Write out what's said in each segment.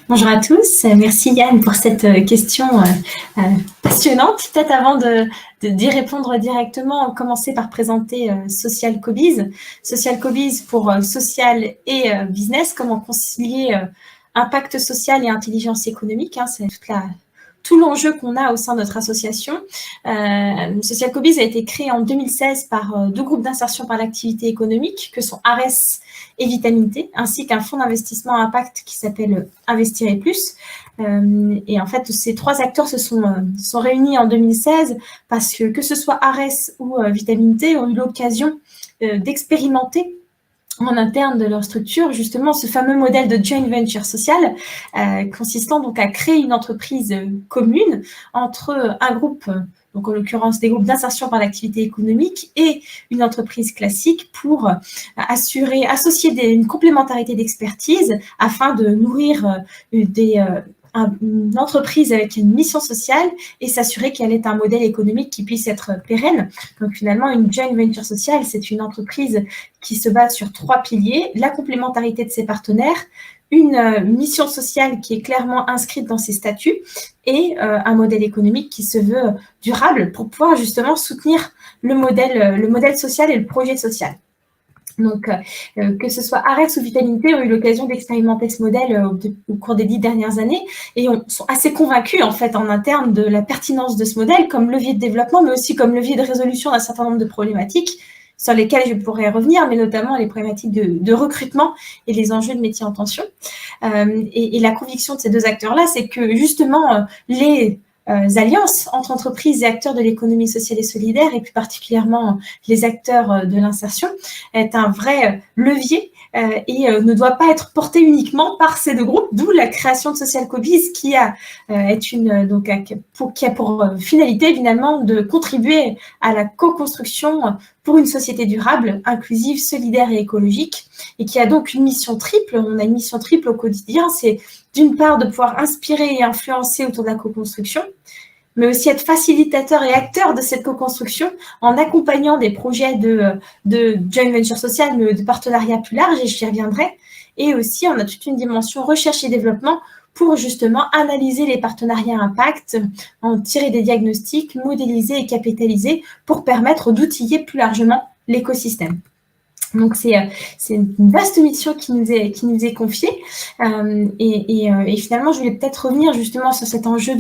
Bonjour à tous, merci Yann pour cette question passionnante. Peut-être avant d'y répondre directement, commencer par présenter Social Cobiz. Social Cobiz pour social et business, comment concilier impact social et intelligence économique. C'est tout l'enjeu qu'on a au sein de notre association. Social Cobiz a été créé en 2016 par deux groupes d'insertion par l'activité économique que sont ARES et Vitamine-T, ainsi qu'un fonds d'investissement à impact qui s'appelle Investir et Plus. Et en fait, ces trois acteurs se sont réunis en 2016 parce que ce soit ARES ou Vitamine-T ont eu l'occasion d'expérimenter en interne de leur structure, justement, ce fameux modèle de joint venture social, consistant donc à créer une entreprise commune entre un groupe, donc en l'occurrence des groupes d'insertion par l'activité économique, et une entreprise classique pour associer une complémentarité d'expertise afin de nourrir une entreprise avec une mission sociale et s'assurer qu'elle ait un modèle économique qui puisse être pérenne. Donc finalement, une joint venture sociale, c'est une entreprise qui se base sur trois piliers: la complémentarité de ses partenaires, une mission sociale qui est clairement inscrite dans ses statuts et un modèle économique qui se veut durable pour pouvoir justement soutenir le modèle social et le projet social. Donc, que ce soit ARES ou Vitamine-T ont eu l'occasion d'expérimenter ce modèle au cours des 10 dernières années et sont assez convaincus en fait en interne de la pertinence de ce modèle comme levier de développement, mais aussi comme levier de résolution d'un certain nombre de problématiques sur lesquelles je pourrais revenir, mais notamment les problématiques de recrutement et les enjeux de métiers en tension. Et la conviction de ces deux acteurs-là, c'est que justement les alliances entre entreprises et acteurs de l'économie sociale et solidaire, et plus particulièrement les acteurs de l'insertion, est un vrai levier et ne doit pas être porté uniquement par ces deux groupes, d'où la création de Social Cobiz qui a pour finalité finalement de contribuer à la co-construction pour une société durable, inclusive, solidaire et écologique, et qui a donc une mission triple. On a une mission triple au quotidien, c'est d'une part de pouvoir inspirer et influencer autour de la co-construction, mais aussi être facilitateur et acteur de cette co-construction en accompagnant des projets de joint venture social, mais de partenariat plus large, et j'y reviendrai. Et aussi, on a toute une dimension recherche et développement pour justement analyser les partenariats impact, en tirer des diagnostics, modéliser et capitaliser pour permettre d'outiller plus largement l'écosystème. Donc, c'est une vaste mission qui nous est confiée. Et finalement, je voulais peut-être revenir justement sur cet enjeu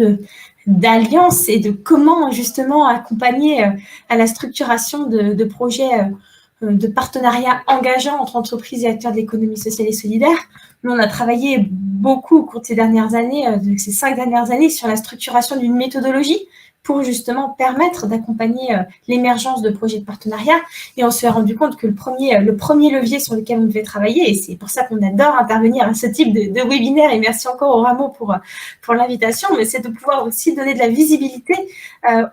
d'alliance et de comment justement accompagner à la structuration de projets de partenariats engageants entre entreprises et acteurs de l'économie sociale et solidaire. Nous, on a travaillé beaucoup au cours de ces dernières années, de ces 5 dernières années, sur la structuration d'une méthodologie pour justement permettre d'accompagner l'émergence de projets de partenariat. Et on s'est rendu compte que le premier levier sur lequel on devait travailler, et c'est pour ça qu'on adore intervenir à ce type de webinaire, et merci encore au Rameau pour l'invitation, mais c'est de pouvoir aussi donner de la visibilité à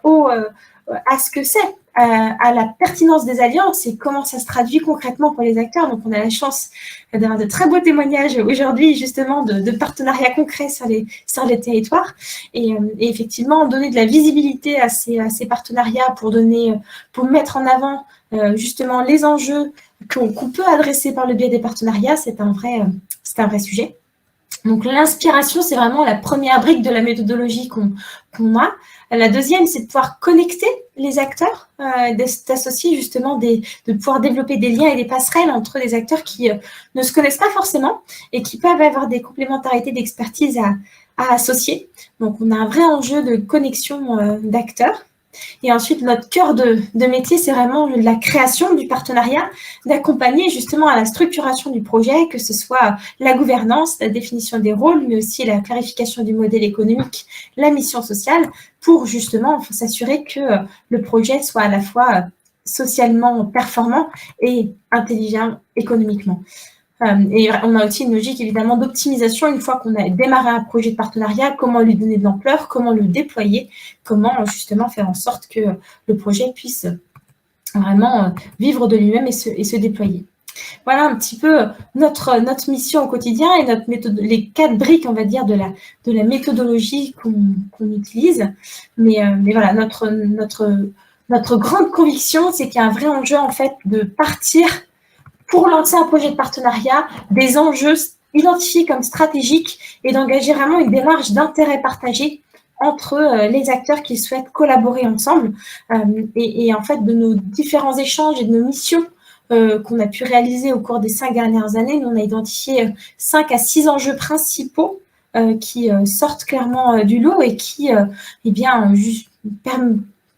ce que c'est, à la pertinence des alliances et comment ça se traduit concrètement pour les acteurs. Donc, on a la chance d'avoir de très beaux témoignages aujourd'hui, justement, de partenariats concrets sur les territoires. Et effectivement, donner de la visibilité à ces partenariats pour mettre en avant justement les enjeux qu'on peut adresser par le biais des partenariats, c'est un vrai sujet. Donc, l'inspiration, c'est vraiment la première brique de la méthodologie qu'on a. La deuxième, c'est de pouvoir connecter les acteurs, d'associer justement, de pouvoir développer des liens et des passerelles entre des acteurs qui ne se connaissent pas forcément et qui peuvent avoir des complémentarités d'expertise à associer. Donc, on a un vrai enjeu de connexion d'acteurs. Et ensuite, notre cœur de métier, c'est vraiment la création du partenariat, d'accompagner justement à la structuration du projet, que ce soit la gouvernance, la définition des rôles, mais aussi la clarification du modèle économique, la mission sociale, pour justement s'assurer que le projet soit à la fois socialement performant et intelligent économiquement. Et on a aussi une logique évidemment d'optimisation une fois qu'on a démarré un projet de partenariat, comment lui donner de l'ampleur, comment le déployer, comment justement faire en sorte que le projet puisse vraiment vivre de lui-même et se déployer. Voilà un petit peu notre mission au quotidien et notre méthode, les 4 briques, on va dire, de la méthodologie qu'on utilise. Mais voilà, notre grande conviction, c'est qu'il y a un vrai enjeu en fait de partir pour lancer un projet de partenariat, des enjeux identifiées comme stratégiques et d'engager vraiment une démarche d'intérêt partagé entre les acteurs qui souhaitent collaborer ensemble. Et en fait, de nos différents échanges et de nos missions qu'on a pu réaliser au cours des 5 dernières années, nous, on a identifié 5 à 6 enjeux principaux qui sortent clairement du lot et qui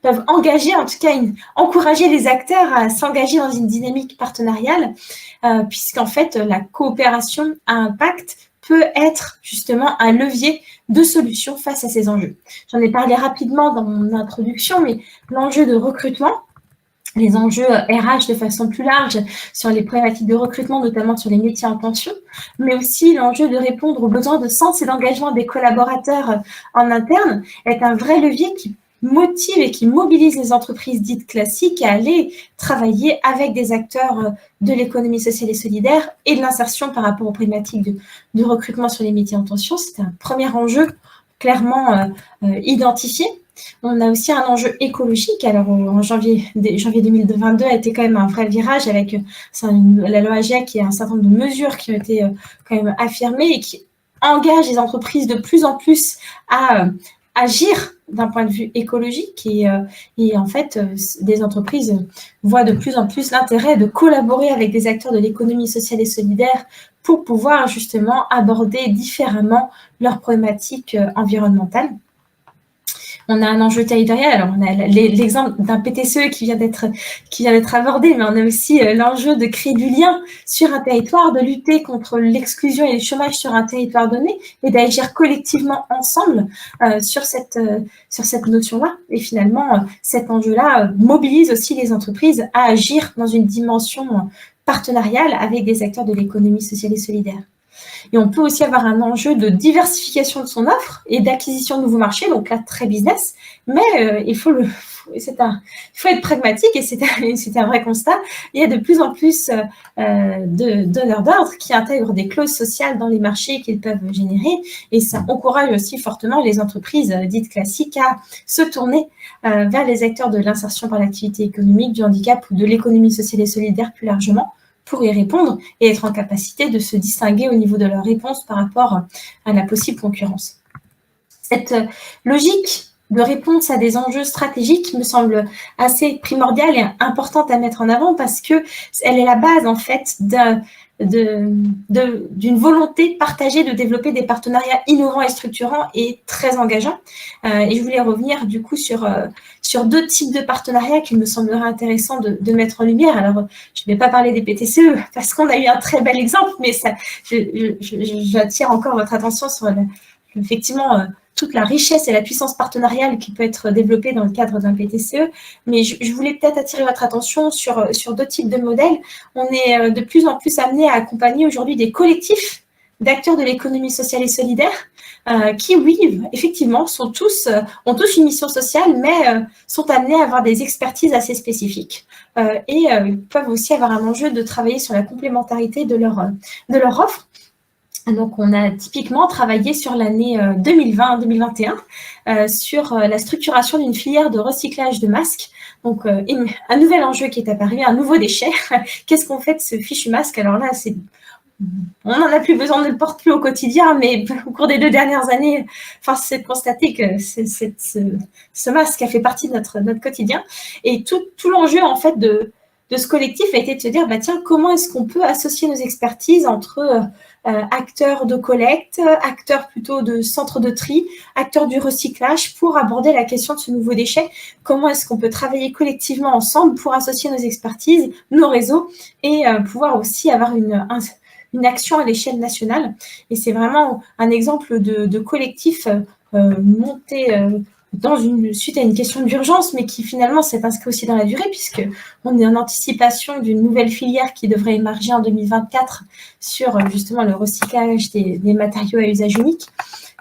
peuvent engager, en tout cas encourager les acteurs à s'engager dans une dynamique partenariale, puisqu'en fait, la coopération à impact peut être justement un levier de solution face à ces enjeux. J'en ai parlé rapidement dans mon introduction, mais l'enjeu de recrutement, les enjeux RH de façon plus large sur les problématiques de recrutement, notamment sur les métiers en tension, mais aussi l'enjeu de répondre aux besoins de sens et d'engagement des collaborateurs en interne est un vrai levier qui motive et qui mobilise les entreprises dites classiques à aller travailler avec des acteurs de l'économie sociale et solidaire et de l'insertion par rapport aux problématiques de recrutement sur les métiers en tension. C'est un premier enjeu clairement identifié. On a aussi un enjeu écologique. Alors, en janvier 2022 a été quand même un vrai virage avec la loi AGEC et un certain nombre de mesures qui ont été quand même affirmées et qui engagent les entreprises de plus en plus à agir d'un point de vue écologique et en fait, des entreprises voient de plus en plus l'intérêt de collaborer avec des acteurs de l'économie sociale et solidaire pour pouvoir justement aborder différemment leurs problématiques environnementales. On a un enjeu territorial. Alors, on a l'exemple d'un PTCE qui vient d'être abordé, mais on a aussi l'enjeu de créer du lien sur un territoire, de lutter contre l'exclusion et le chômage sur un territoire donné et d'agir collectivement ensemble sur cette notion-là. Et finalement, cet enjeu-là mobilise aussi les entreprises à agir dans une dimension partenariale avec des acteurs de l'économie sociale et solidaire. Et on peut aussi avoir un enjeu de diversification de son offre et d'acquisition de nouveaux marchés, donc là, très business, mais il faut être pragmatique et c'est un vrai constat. Il y a de plus en plus de donneurs d'ordre qui intègrent des clauses sociales dans les marchés qu'ils peuvent générer et ça encourage aussi fortement les entreprises dites classiques à se tourner vers les acteurs de l'insertion par l'activité économique, du handicap ou de l'économie sociale et solidaire plus largement, pour y répondre et être en capacité de se distinguer au niveau de leur réponse par rapport à la possible concurrence. Cette logique de réponse à des enjeux stratégiques me semble assez primordiale et importante à mettre en avant parce qu'elle est la base en fait d'une volonté partagée de développer des partenariats innovants et structurants et très engageants. Et je voulais revenir du coup sur 2 types de partenariats qu'il me semblerait intéressant de mettre en lumière. Alors, je ne vais pas parler des PTCE parce qu'on a eu un très bel exemple, mais j'attire encore votre attention sur effectivement toute la richesse et la puissance partenariale qui peut être développée dans le cadre d'un PTCE. Mais je voulais peut-être attirer votre attention sur 2 types de modèles. On est de plus en plus amené à accompagner aujourd'hui des collectifs d'acteurs de l'économie sociale et solidaire qui, oui, effectivement, ont tous une mission sociale, mais sont amenés à avoir des expertises assez spécifiques et peuvent aussi avoir un enjeu de travailler sur la complémentarité de leur offre. Donc, on a typiquement travaillé sur l'année 2020-2021 sur la structuration d'une filière de recyclage de masques. Donc, un nouvel enjeu qui est apparu, un nouveau déchet. Qu'est-ce qu'on fait de ce fichu masque? Alors là, on n'en a plus besoin, on ne le porte plus au quotidien, mais au cours des 2 dernières années, force est de constater que ce masque a fait partie de notre quotidien. Et tout l'enjeu, en fait, de ce collectif a été de se dire, tiens, comment est-ce qu'on peut associer nos expertises entre acteurs de collecte, acteurs plutôt de centres de tri, acteurs du recyclage pour aborder la question de ce nouveau déchet. Comment est-ce qu'on peut travailler collectivement ensemble pour associer nos expertises, nos réseaux et pouvoir aussi avoir une action à l'échelle nationale. Et c'est vraiment un exemple de collectif monté suite à une question d'urgence, mais qui finalement s'est inscrit aussi dans la durée, puisqu'on est en anticipation d'une nouvelle filière qui devrait émerger en 2024 sur justement le recyclage des matériaux à usage unique,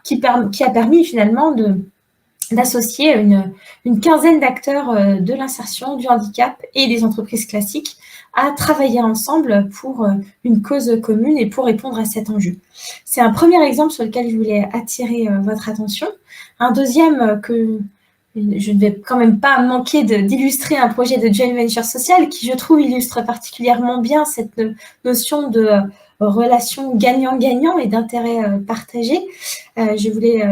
qui a permis finalement d'associer une quinzaine d'acteurs de l'insertion, du handicap et des entreprises classiques à travailler ensemble pour une cause commune et pour répondre à cet enjeu. C'est un premier exemple sur lequel je voulais attirer votre attention. Un deuxième que je ne vais quand même pas manquer d'illustrer un projet de joint venture social qui, je trouve, illustre particulièrement bien cette notion de relation gagnant-gagnant et d'intérêt partagé. Je voulais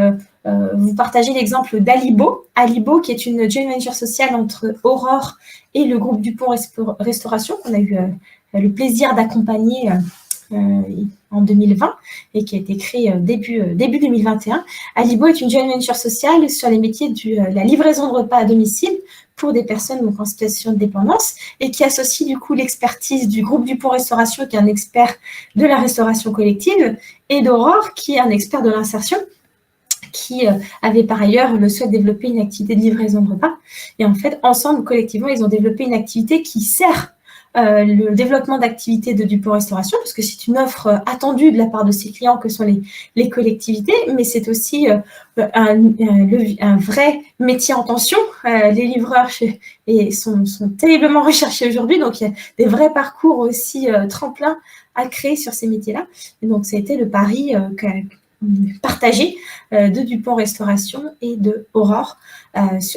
vous partager l'exemple d'Alibo. Alibo, qui est une joint venture sociale entre Aurore et le groupe Dupont Restauration, qu'on a eu le plaisir d'accompagner en 2020 et qui a été créé début 2021. Alibo est une joint venture sociale sur les métiers de la livraison de repas à domicile pour des personnes donc en situation de dépendance et qui associe du coup l'expertise du groupe Dupont Restauration, qui est un expert de la restauration collective, et d'Aurore, qui est un expert de l'insertion, qui avait par ailleurs le souhait de développer une activité de livraison de repas. Et en fait, ensemble, collectivement, ils ont développé une activité qui sert le développement d'activités de Dupont Restauration, parce que c'est une offre attendue de la part de ses clients que sont les collectivités, mais c'est aussi un vrai métier en tension. Les livreurs sont terriblement recherchés aujourd'hui, donc il y a des vrais parcours aussi tremplins à créer sur ces métiers-là. Et donc, ça a été le pari partagé de Dupont Restauration et de Aurore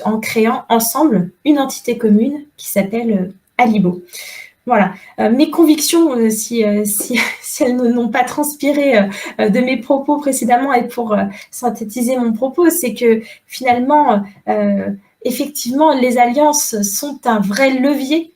en créant ensemble une entité commune qui s'appelle Alibo. Voilà, mes convictions, si elles n'ont pas transpiré de mes propos précédemment, et pour synthétiser mon propos, c'est que finalement, effectivement, les alliances sont un vrai levier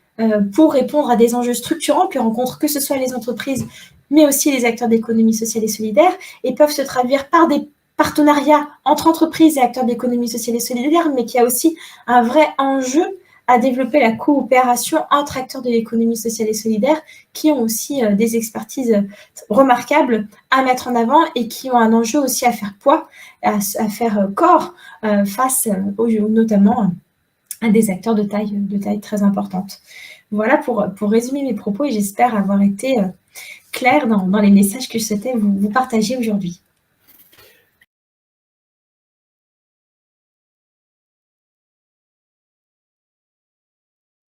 pour répondre à des enjeux structurants que rencontrent que ce soit les entreprises, mais aussi les acteurs d'économie sociale et solidaire, et peuvent se traduire par des partenariats entre entreprises et acteurs d'économie sociale et solidaire, mais qui a aussi un vrai enjeu à développer la coopération entre acteurs de l'économie sociale et solidaire qui ont aussi des expertises remarquables à mettre en avant et qui ont un enjeu aussi à faire poids, à faire corps face notamment à des acteurs de taille très importante. Voilà pour résumer mes propos, et j'espère avoir été claire dans les messages que je souhaitais vous partager aujourd'hui.